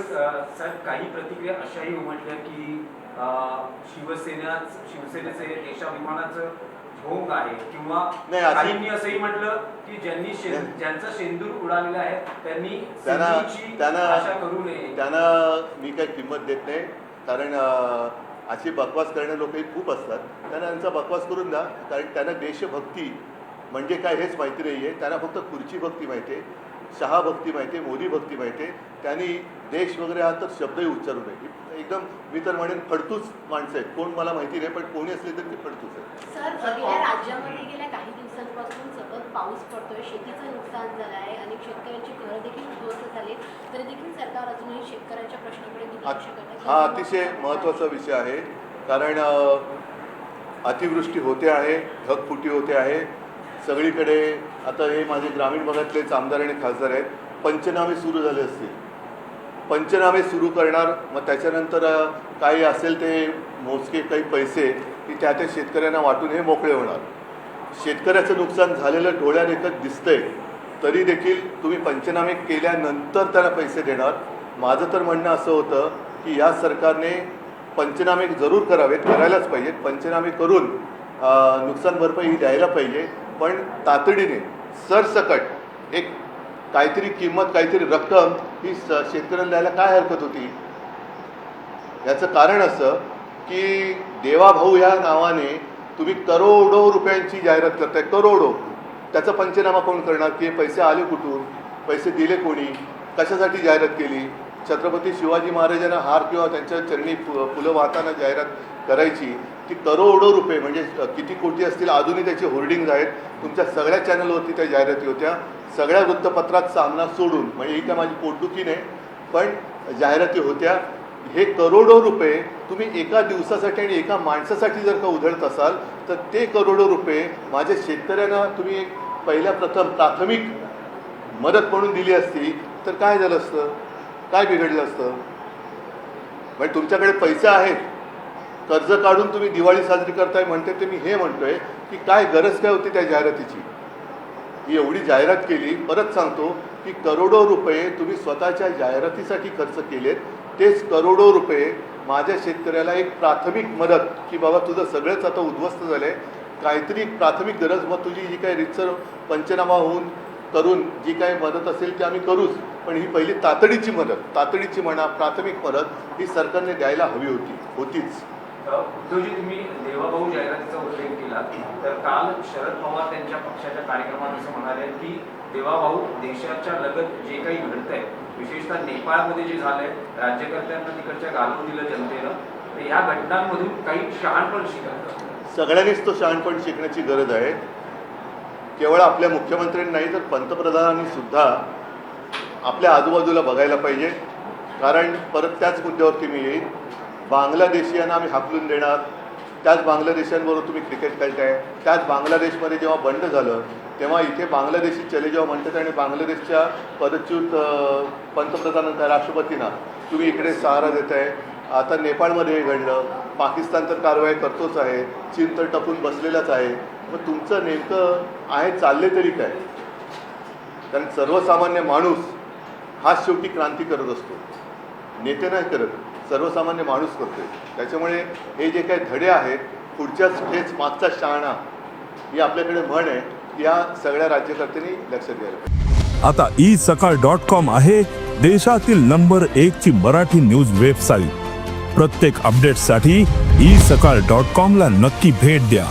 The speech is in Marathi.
साहेब काही प्रतिक्रिया अशाही उमटल्या की शिवसेनेचे देशाभिमानाचं भोंग आहे किंवा काहींनी असंही म्हटलं की ज्यांचा शेंदूर उडालेला आहे त्यांनी आशा करू नये. त्यांना मी काही किंमत देत नाही, कारण अशी बकवास करणारे लोकही खूप असतात. त्यांना त्यांचा बकवास करून द्या, कारण त्यांना देशभक्ती म्हणजे काय हेच माहिती नाही आहे. त्यांना फक्त खुर्ची भक्ती माहिती आहे, शहा भक्ती माहिती आहे, मोदी भक्ती माहिती आहे. त्यांनी देश वगैरे हा तर शब्दही उच्चारू नये. एकदम मी तर म्हणेन फडतूस माणसं आहेत. कोण मला माहिती नाही, पण कोणी असले तरी ते फडतूस आहे. सर, गेल्या राज्यामध्ये गेल्या काही दिवसांपासून सतत पाऊस पडतोय, शेतीचं नुकसान झालं आहे, अनेक शेतकऱ्यांची घरं देखील उद्ध्वस्त झाले, तरी देखील सरकार अजूनही शेतकऱ्यांच्या प्रश्नाकडे दुर्लक्ष करत आहे. हा अतिशय महत्त्वाचा विषय आहे, कारण अतिवृष्टी होते आहे, ढगफुटी होते आहे सगळीकडे. आता हे माझे ग्रामीण भागातलेच आमदार आणि खासदार आहेत. पंचनामे सुरू झाले असतील, पंचनामे सुरू करणार, मग त्याच्यानंतर काही असेल ते मोजके काही पैसे की त्या शेतकऱ्यांना वाटून हे मोकळे होणार. शेतकऱ्याचं नुकसान झालेलं डोळ्यादेखत दिसतंय, तरी देखील तुम्ही पंचनामे केल्यानंतर त्यांना पैसे देणार. माझं तर म्हणणं असं होतं की या सरकारने पंचनामे जरूर करावेत, करायलाच पाहिजेत. पंचनामे करून नुकसान भरपाई द्यायला पाहिजे, पण तातडीने सरसकट एक काहीतरी किंमत, काहीतरी रक्कम ही शेतकऱ्यांना द्यायला काय हरकत होती. याचं कारण असं की देवाभाऊ ह्या नावाने तुम्ही करोडो रुपयांची जाहिरात करताय, करोडो. त्याचा पंचनामा कोण करणार की पैसे आले कुठून, पैसे दिले कोणी, कशासाठी जाहिरात केली. छत्रपती शिवाजी महाराजांना हार किंवा त्यांच्या चरणी फुलं वाहताना जाहिरात करायची, ती करोडो रुपये म्हणजे किती कोटी असतील. अजूनही त्याचे होर्डिंग्ज आहेत, तुमच्या सगळ्या चॅनलवरती त्या जाहिराती होत्या. सगळ्या वृत्तपत्रात सामना सोडून, म्हणजे ही काय माझी पोटदुखी नाही, पण जाहिराती होत्या. हे करोडो रुपये तुम्ही एका दिवसासाठी आणि एका माणसासाठी जर का उधळत असाल, तर ते करोडो रुपये माझ्या शेतकऱ्यांना तुम्ही एक प्राथमिक मदत म्हणून दिली असती तर काय झालं असतं, काय बिघडलं असतं. म्हणजे तुमच्याकडे पैसे आहेत, कर्ज काढून तुम्ही दिवाळी साजरी करताय म्हणते, ते मी हे म्हणतोय की काय गरज काय होती त्या जाहिरातीची. ही एवढी जाहिरात केली. परत सांगतो की करोडो रुपये तुम्ही स्वतःच्या जाहिरातीसाठी खर्च केलेत. तेच करोडो रुपये माझ्या शेतकऱ्याला एक प्राथमिक मदत की बाबा तुझं सगळंच आता उद्ध्वस्त झालं आहे, काहीतरी प्राथमिक गरज, मग तुझी जी काही रितसर पंचनामा होऊन करून जी काही मदत असेल ती आम्ही करूच, पण ही पहिली तातडीची मदत, तातडीची म्हणा प्राथमिक मदत ही सरकारने द्यायला हवी होतीच. उद्धवजी, तुम्ही देवाभाऊ जाहिरातीचा उल्लेख केला, तर काल शरद पवार त्यांच्या पक्षाच्या कार्यक्रमात असं म्हणाले की देवाभाऊ देशाच्या लगत जे काही घडतंय, विशेषतः नेपाळमध्ये जे झालंय, राज्यकर्त्यांना तिकडच्या घालून दिलं जनतेनं, तर ह्या घटनांमधून काही शहाणपण शिकायचं. सगळ्यांनीच तो शहाणपण शिकण्याची गरज आहे. केवळ आपल्या मुख्यमंत्र्यांनी नाही तर पंतप्रधानांनी सुद्धा आपल्या आजूबाजूला बघायला पाहिजे. कारण परत त्याच मुद्द्यावरती मी येईन. बांगलादेशीयांना आम्ही हाकलून देणार, त्याच बांगलादेशांबरोबर तुम्ही क्रिकेट खेळताय. त्याच बांगलादेशमध्ये जेव्हा बंड झालं तेव्हा इथे बांगलादेशी चले जेव्हा म्हणतात आणि बांगलादेशच्या पदच्युत पंतप्रधानांना, राष्ट्रपतींना तुम्ही इकडे सहारा देत आहे. आता नेपाळमध्ये हे घडलं, पाकिस्तान तर कारवाई करतोच आहे, चीन तर टपून बसलेलाच आहे. मग तुमचं नेमकं आहे चालले तरी काय. कारण सर्वसामान्य माणूस हा शेवटी क्रांती करत असतो, नेते नाही करत, सर्वसामान्य माणूस करतोय. त्याच्यामुळे हे जे काही धडे आहेत, पुढच्याच हेच मागचा शहाणा ही आपल्याकडे म्हण आहे, या सगळ्या राज्यकर्त्यांनी लक्षात घ्यायला. आता isakal.com आहे देशातील नंबर 1 ची मराठी न्यूज वेबसाईट. प्रत्येक अपडेटसाठी isakal.com ला नक्की भेट द्या.